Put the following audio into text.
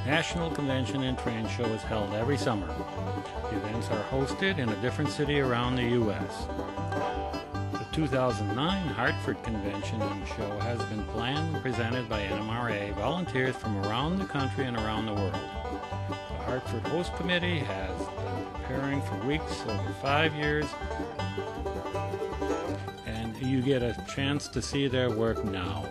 National Convention and Train Show is held every summer. The events are hosted in a different city around the U.S. The 2009 Hartford Convention and Show has been planned and presented by NMRA volunteers from around the country and around the world. The Hartford Host Committee has been preparing for weeks over 5 years, and you get a chance to see their work now.